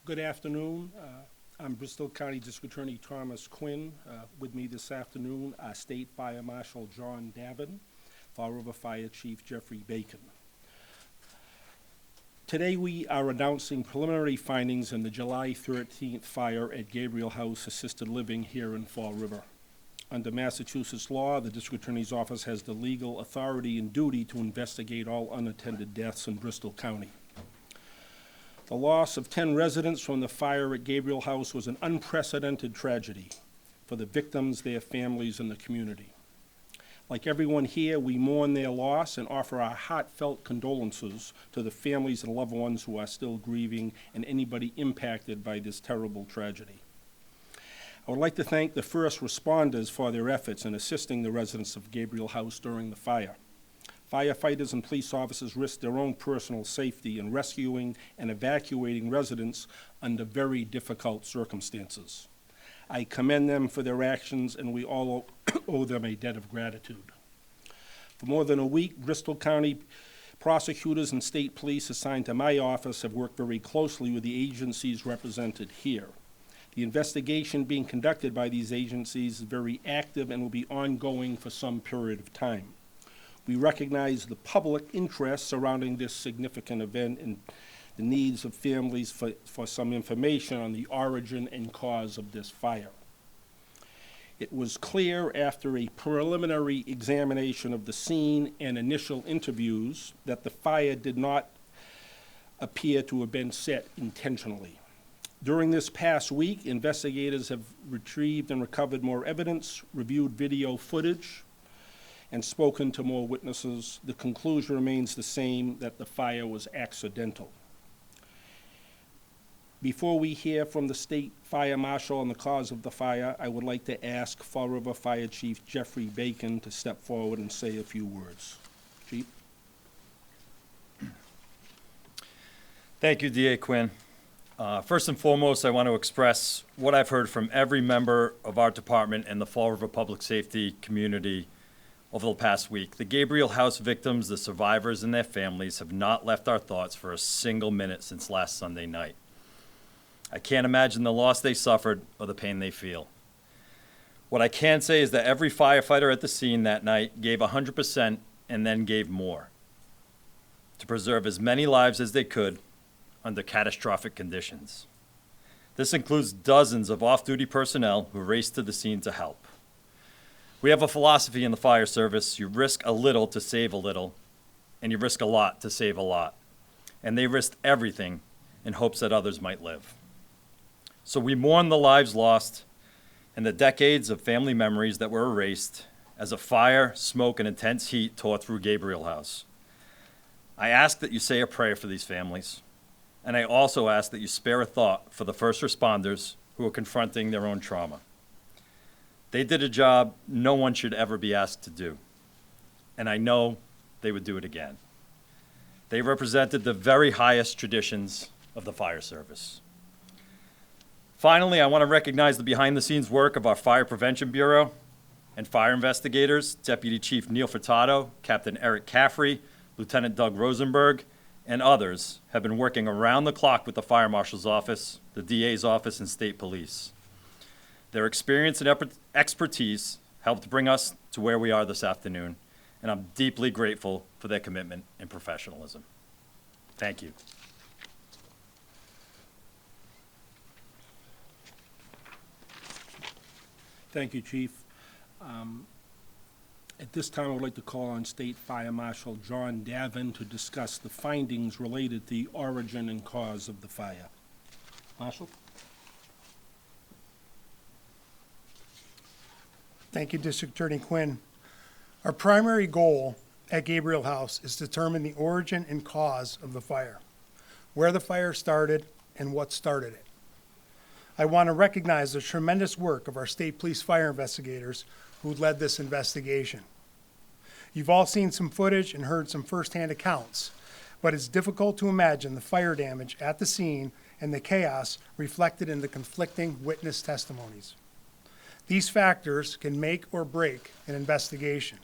Good afternoon. I'm Bristol County District Attorney Thomas Quinn. With me this afternoon, State Fire Marshal John Davin, Fall River Fire Chief Jeffrey Bacon. Today we are announcing preliminary findings in the July 13th fire at Gabriel House Assisted Living here in Fall River. Under Massachusetts law, the District Attorney's Office has the legal authority and duty to investigate all unattended deaths in Bristol County. The loss of 10 residents from the fire at Gabriel House was an unprecedented tragedy for the victims, their families, and the community. Like everyone here, we mourn their loss and offer our heartfelt condolences to the families and loved ones who are still grieving and anybody impacted by this terrible tragedy. I would like to thank the first responders for their efforts in assisting the residents of Gabriel House during the fire. Firefighters and police officers risked their own personal safety in rescuing and evacuating residents under very difficult circumstances. I commend them for their actions, and we all owe them a debt of gratitude. For more than a week, Bristol County prosecutors and state police assigned to my office have worked very closely with the agencies represented here. The investigation being conducted by these agencies is very active and will be ongoing for some period of time. We recognize the public interest surrounding this significant event and the needs of families for some information on the origin and cause of this fire. It was clear after a preliminary examination of the scene and initial interviews that the fire did not appear to have been set intentionally. During this past week, investigators have retrieved and recovered more evidence, reviewed video footage, and spoken to more witnesses. The conclusion remains the same, that the fire was accidental. Before we hear from the State Fire Marshal on the cause of the fire, I would like to ask Fall River Fire Chief Jeffrey Bacon to step forward and say a few words. Chief? Thank you, DA Quinn. First and foremost, I want to express what I've heard from every member of our department and the Fall River Public Safety community over the past week. The Gabriel House victims, the survivors, and their families have not left our thoughts for a single minute since last Sunday night. I can't imagine the loss they suffered or the pain they feel. What I can say is that every firefighter at the scene that night gave 100% and then gave more to preserve as many lives as they could under catastrophic conditions. This includes dozens of off-duty personnel who raced to the scene to help. We have a philosophy in the fire service: you risk a little to save a little, and you risk a lot to save a lot. And they risked everything in hopes that others might live. So we mourn the lives lost and the decades of family memories that were erased as a fire, smoke, and intense heat tore through Gabriel House. I ask that you say a prayer for these families, and I also ask that you spare a thought for the first responders who are confronting their own trauma. They did a job no one should ever be asked to do, and I know they would do it again. They represented the very highest traditions of the fire service. Finally, I want to recognize the behind-the-scenes work of our Fire Prevention Bureau and fire investigators, Deputy Chief Neil Furtado, Captain Eric Caffrey, Lieutenant Doug Rosenberg, and others have been working around the clock with the Fire Marshal's Office, the DA's Office, and State Police. Their experience and expertise helped bring us to where we are this afternoon, and I'm deeply grateful for their commitment and professionalism. Thank you. Thank you, Chief. At this time, I would like to call on State Fire Marshal John Davin to discuss the findings related to the origin and cause of the fire. Marshal? Thank you, District Attorney Quinn. Our primary goal at Gabriel House is to determine the origin and cause of the fire, where the fire started, and what started it. I want to recognize the tremendous work of our state police fire investigators who led this investigation. You've all seen some footage and heard some firsthand accounts, but it's difficult to imagine the fire damage at the scene and the chaos reflected in the conflicting witness testimonies. These factors can make or break an investigation.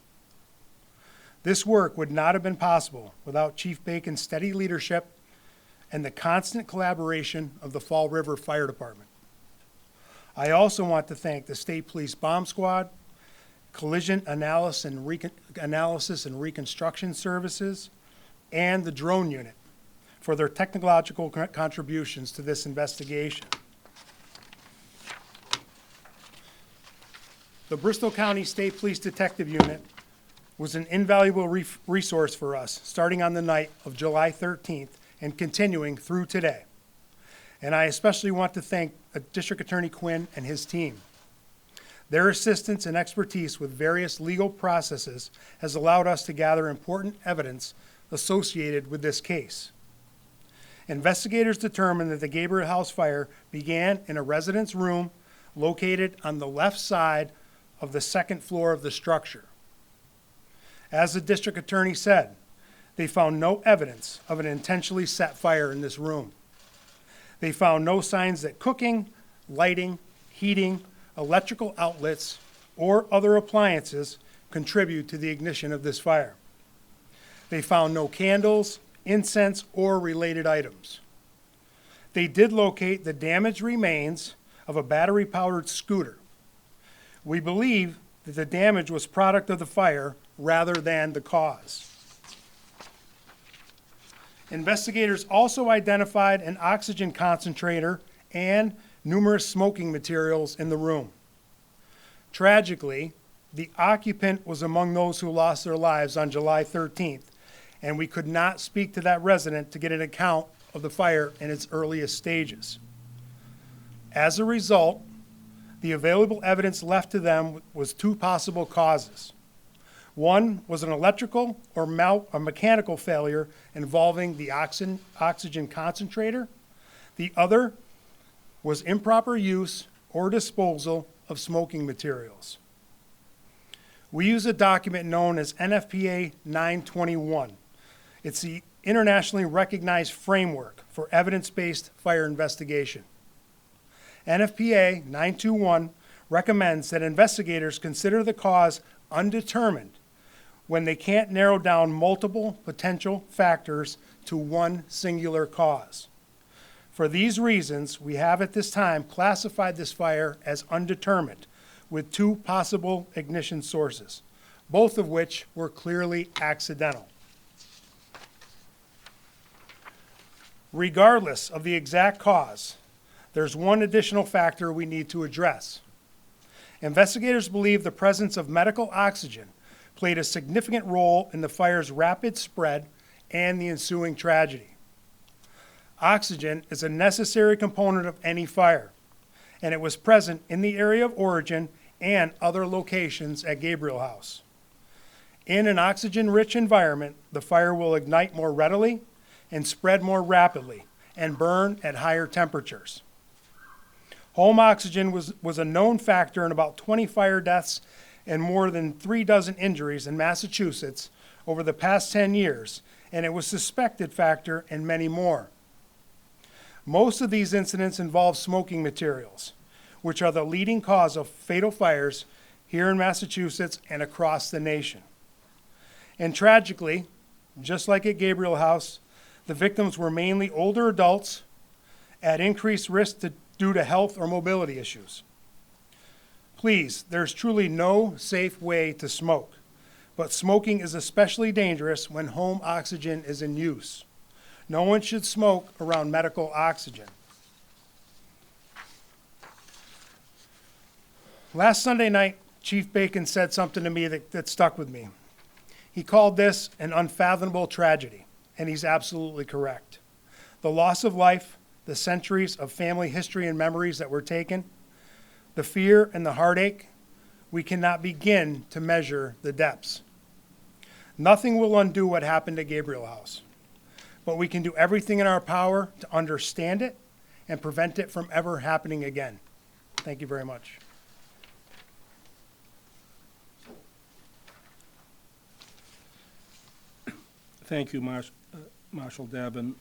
This work would not have been possible without Chief Bacon's steady leadership and the constant collaboration of the Fall River Fire Department. I also want to thank the State Police Bomb Squad, Collision Analysis and Reconstruction Services, and the Drone Unit for their technological contributions to this investigation. The Bristol County State Police Detective Unit was an invaluable resource for us, starting on the night of July 13th and continuing through today. And I especially want to thank District Attorney Quinn and his team. Their assistance and expertise with various legal processes has allowed us to gather important evidence associated with this case. Investigators determined that the Gabriel House Fire began in a residence room located on the left side of the second floor of the structure. As the district attorney said, they found no evidence of an intentionally set fire in this room. They found no signs that cooking, lighting, heating, electrical outlets, or other appliances contribute to the ignition of this fire. They found no candles, incense, or related items. They did locate the damaged remains of a battery-powered scooter. We believe that the damage was product of the fire rather than the cause. Investigators also identified an oxygen concentrator and numerous smoking materials in the room. Tragically, the occupant was among those who lost their lives on July 13th, and we could not speak to that resident to get an account of the fire in its earliest stages. As a result, the available evidence left to them was two possible causes. One was an electrical or mechanical failure involving the oxygen concentrator. The other was improper use or disposal of smoking materials. We use a document known as NFPA 921. It's the internationally recognized framework for evidence-based fire investigation. NFPA 921 recommends that investigators consider the cause undetermined when they can't narrow down multiple potential factors to one singular cause. For these reasons, we have at this time classified this fire as undetermined with two possible ignition sources, both of which were clearly accidental. Regardless of the exact cause, there's one additional factor we need to address. Investigators believe the presence of medical oxygen played a significant role in the fire's rapid spread and the ensuing tragedy. Oxygen is a necessary component of any fire, and it was present in the area of origin and other locations at Gabriel House. In an oxygen-rich environment, the fire will ignite more readily and spread more rapidly and burn at higher temperatures. Home oxygen was a known factor in about 20 fire deaths and more than 36 injuries in Massachusetts over the past 10 years, and it was a suspected factor in many more. Most of these incidents involve smoking materials, which are the leading cause of fatal fires here in Massachusetts and across the nation. And tragically, just like at Gabriel House, the victims were mainly older adults at increased risk due to health or mobility issues. Please, there's truly no safe way to smoke, but smoking is especially dangerous when home oxygen is in use. No one should smoke around medical oxygen. Last Sunday night, Chief Bacon said something to me that stuck with me. He called this an unfathomable tragedy, and he's absolutely correct. The loss of life, the centuries of family history and memories that were taken, the fear and the heartache, we cannot begin to measure the depths. Nothing will undo what happened at Gabriel House, but we can do everything in our power to understand it and prevent it from ever happening again. Thank you very much. Thank you, Marshal Davin.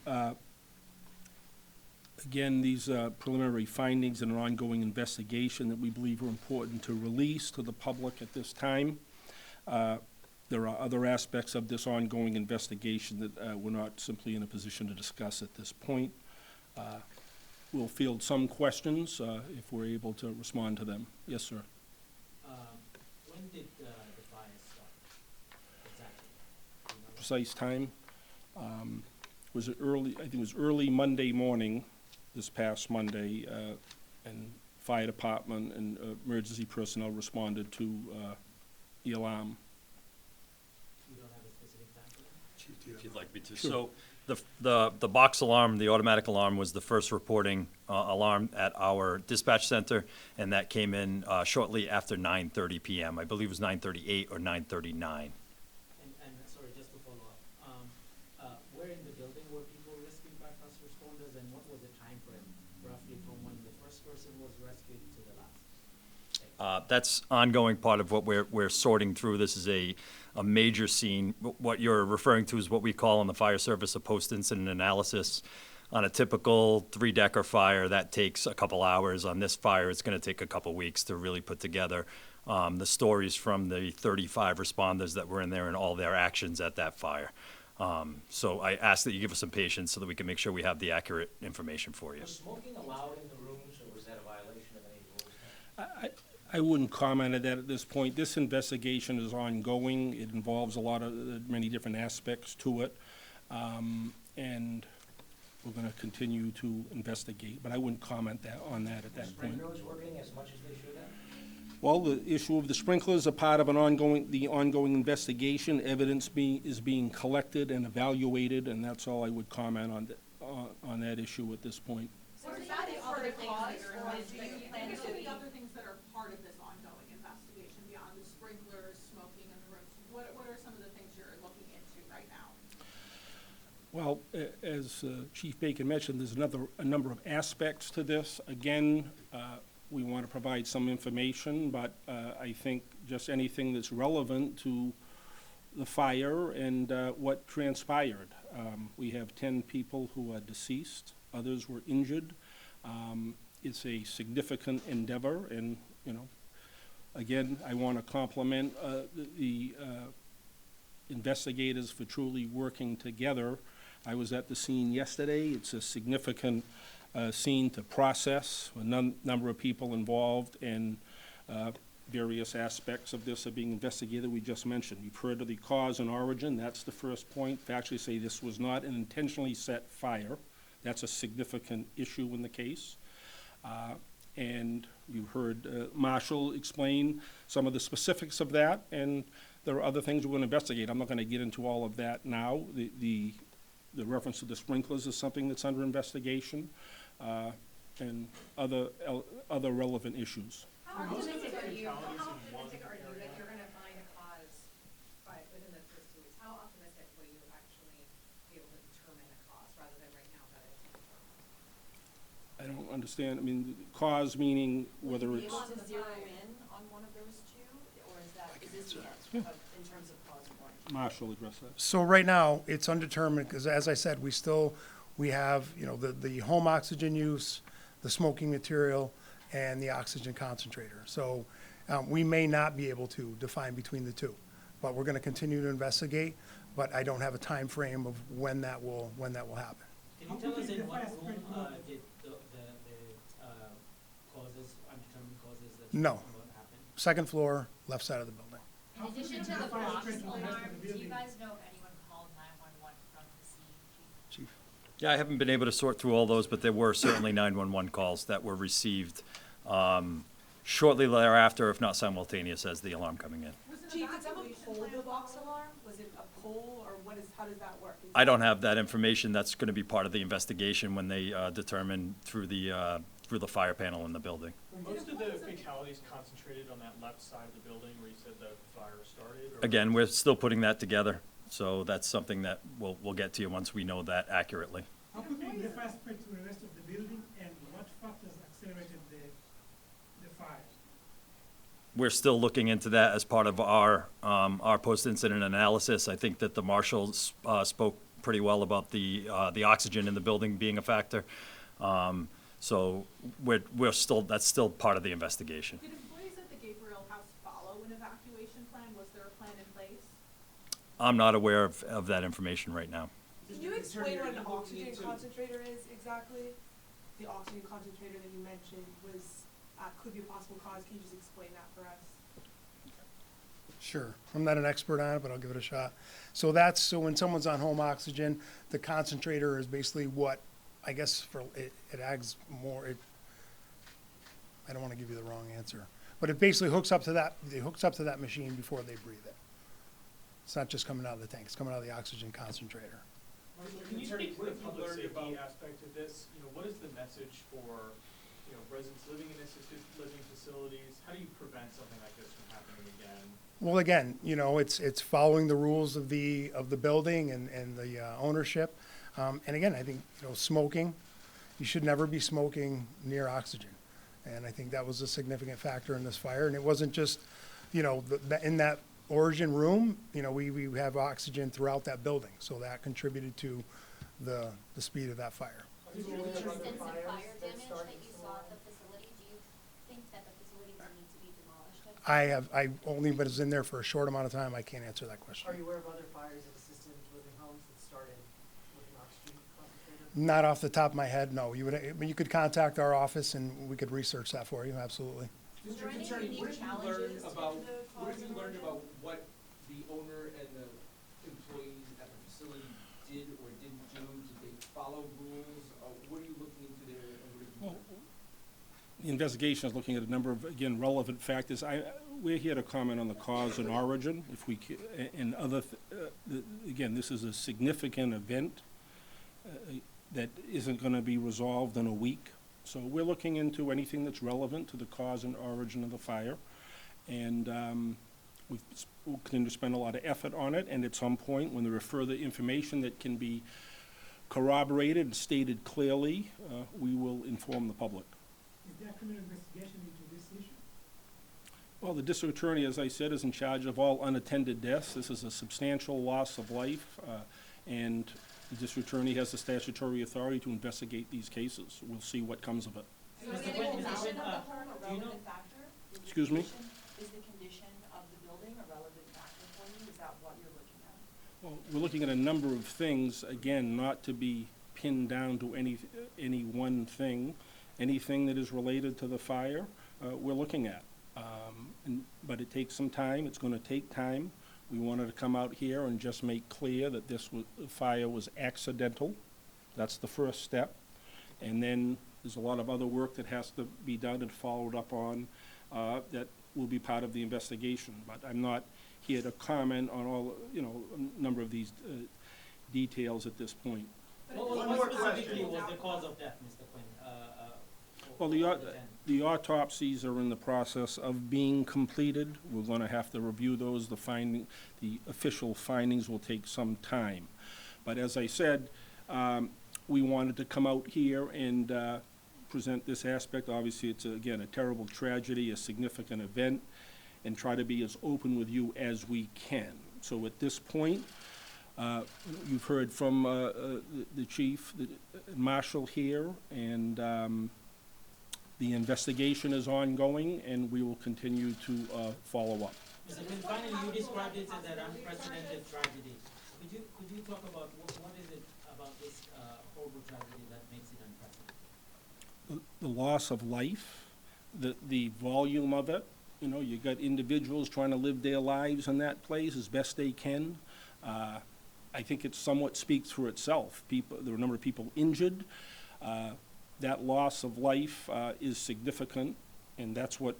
Again, these preliminary findings and an ongoing investigation that we believe are important to release to the public at this time. There are other aspects of this ongoing investigation that we're not simply in a position to discuss at this point. We'll field some questions if we're able to respond to them. Yes, sir. When did the fire start? Exactly. Do you know? Precise time? Was it early, I think it was early Monday morning, this past Monday, and fire department and emergency personnel responded to the alarm. You don't have a specific time for that? If you'd like me to. So the box alarm, the automatic alarm, was the first reporting alarm at our dispatch center, and that came in shortly after 9:30 PM. I believe it was 9:38 or 9:39. And sorry, just to follow up, where in the building were people rescued by first responders, and what was the time frame roughly from when the first person was rescued to the last? That's ongoing part of what we're sorting through. This is a major scene. What you're referring to is what we call in the fire service a post-incident analysis. On a typical three-decker fire, that takes a couple hours. On this fire, it's going to take a couple weeks to really put together the stories from the 35 responders that were in there and all their actions at that fire. So I ask that you give us some patience so that we can make sure we have the accurate information for you. Was smoking allowed in the rooms, or was that a violation of any rules? I wouldn't comment on that at this point. This investigation is ongoing. It involves a lot of, many different aspects to it. And we're going to continue to investigate, but I wouldn't comment on that at that point. Sprinklers working as much as they should have? Well, the issue of the sprinklers are part of the ongoing investigation. Evidence is being collected and evaluated, and that's all I would comment on that issue at this point. So is that the other cause, or do you plan to? Any other things that are part of this ongoing investigation beyond the sprinklers, smoking in the rooms? What are some of the things you're looking into right now? Well, as Chief Bacon mentioned, there's a number of aspects to this. Again, we want to provide some information, but I think just anything that's relevant to the fire and what transpired. We have 10 people who are deceased. Others were injured. It's a significant endeavor, and, again, I want to compliment the investigators for truly working together. I was at the scene yesterday. It's a significant scene to process. A number of people involved, and various aspects of this are being investigated. We just mentioned, you've heard of the cause and origin. That's the first point. Factually say this was not an intentionally set fire. That's a significant issue in the case. And you heard Marshall explain some of the specifics of that, and there are other things we're going to investigate. I'm not going to get into all of that now. The reference to the sprinklers is something that's under investigation, and other relevant issues. How optimistic are you that you're gonna find a cause within the first 2 weeks? How optimistic will you actually be able to determine a cause rather than right now that it's confirmed? I don't understand. I mean, cause meaning whether Will you it's, be able to zero in on one of those two, or is this the end in terms of cause one? Marshall address that. So right now, it's undetermined, because as I said, we have, the home oxygen use, the smoking material, and the oxygen concentrator. So we may not be able to define between the two, but we're going to continue to investigate, but I don't have a time frame of when that will happen. Can you tell us in what room did the causes, undetermined causes that No. what happened? Second floor, left side of the building. In addition to the box alarm, do you guys know if anyone called 911 from the scene, Chief? Chief? Yeah, I haven't been able to sort through all those, but there were certainly 911 calls that were received shortly thereafter, if not simultaneous, as the alarm coming in. Chief, did someone pull the box alarm? Was it a pull, or how does that work? I don't have that information. That's going to be part of the investigation when they determine through the fire panel in the building. Were most of the fatalities concentrated on that left side of the building where you said the fire started? Or? Again, we're still putting that together, so that's something that we'll get to you once we know that accurately. How quickly did the fire spread to the rest of the building, and what factors accelerated the fire? We're still looking into that as part of our post-incident analysis. I think that the marshals spoke pretty well about the oxygen in the building being a factor. So that's still part of the investigation. Did employees at the Gabriel House follow an evacuation plan? Was there a plan in place? I'm not aware of that information right now. Can you explain what an oxygen concentrator is exactly? The oxygen concentrator that you mentioned was, could be a possible cause. Can you just explain that for us? Sure. I'm not an expert on it, but I'll give it a shot. So when someone's on home oxygen, the concentrator is basically what, I guess it adds more, I don't want to give you the wrong answer, but it basically hooks up to that machine before they breathe it. It's not just coming out of the tank, it's coming out of the oxygen concentrator. Can you speak to the public safety aspect of this? What is the message for, residents living in assisted living facilities? How do you prevent something like this from happening again? Well, again, it's following the rules of the building and the ownership. And again, I think, smoking, you should never be smoking near oxygen. And I think that was a significant factor in this fire. And it wasn't just, in that origin room, we have oxygen throughout that building. So that contributed to the speed of that fire. Due to the extensive fire damage that you saw at the facility, do you think that the facility will need to be demolished? I only was in there for a short amount of time. I can't answer that question. Are you aware of other fires at assisted living homes that started with an oxygen concentrator? Not off the top of my head, no. You could contact our office and we could research that for you, absolutely. Was there any Attorney, unique what have you challenges learned to about, the what have cause you of learned origin? about what the owner and the employees at the facility did or didn't do? Did they follow rules? What are you looking into there and what have you learned? The investigation is looking at a number of, again, relevant factors. We're here to comment on the cause and origin. If we, and again, this is a significant event that isn't going to be resolved in a week. So we're looking into anything that's relevant to the cause and origin of the fire. And we'll continue to spend a lot of effort on it. And at some point, when there are further information that can be corroborated and stated clearly, we will inform the public. Is there a criminal investigation into this issue? Well, the district attorney, as I said, is in charge of all unattended deaths. This is a substantial loss of life, and the district attorney has the statutory authority to investigate these cases. We'll see what comes of it. So is Mr. the Quinn, condition Mr. of the home a do you know- relevant factor? Is the Excuse me? Is the condition of the building a relevant factor for you? Is that what you're looking at? Well, we're looking at a number of things, again, not to be pinned down to any one thing. Anything that is related to the fire, we're looking at. But it takes some time. It's going to take time. We wanted to come out here and just make clear that the fire was accidental. That's the first step. And then there's a lot of other work that has to be done and followed up on that will be part of the investigation. But I'm not here to comment on all, a number of these details at this point. What specifically was the cause of death, Mr. Quinn? Well, the autopsies are in the process of being completed. We're going to have to review those. The official findings will take some time. But as I said, we wanted to come out here and present this aspect. Obviously, it's, again, a terrible tragedy, a significant event, and try to be as open with you as we can. So at this point, you've heard from the chief, the marshal here, and the investigation is ongoing, and we will continue to follow up. Mr. Quinn, finally, you described it as an unprecedented tragedy. Could you talk about what is it about this horrible tragedy that makes it unprecedented? The loss of life, the volume of it. You got individuals trying to live their lives in that place as best they can. I think it somewhat speaks for itself. There are a number of people injured. That loss of life is significant, and that's what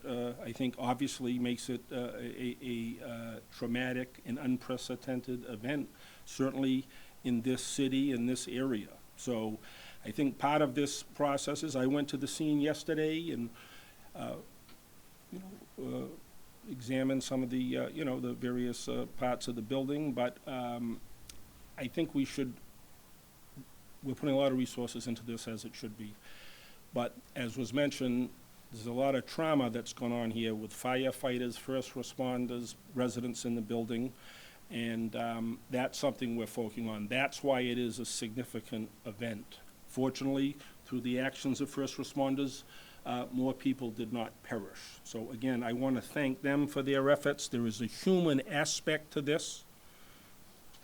I think obviously makes it a traumatic and unprecedented event, certainly in this city, in this area. So I think part of this process is I went to the scene yesterday and examined some of the, the various parts of the building, but I think we're putting a lot of resources into this, as it should be. But as was mentioned, there's a lot of trauma that's gone on here with firefighters, first responders, residents in the building, and that's something we're focusing on. That's why it is a significant event. Fortunately, through the actions of first responders, more people did not perish. So again, I want to thank them for their efforts. There is a human aspect to this.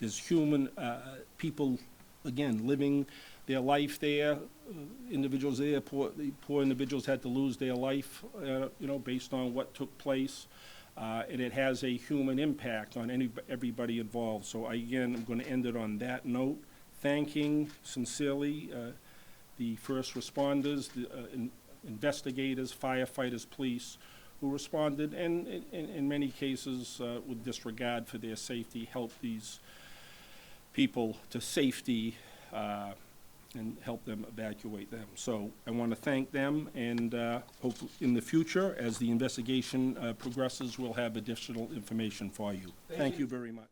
There's human, people, again, living their life there, individuals there, poor individuals had to lose their life, based on what took place. And it has a human impact on everybody involved. So again, I'm going to end it on that note, thanking sincerely the first responders, the investigators, firefighters, police, who responded, and in many cases, with disregard for their safety, helped these people to safety and help them evacuate them. So I want to thank them, and hope in the future, as the investigation progresses, we'll have additional information for you. Thank you very much.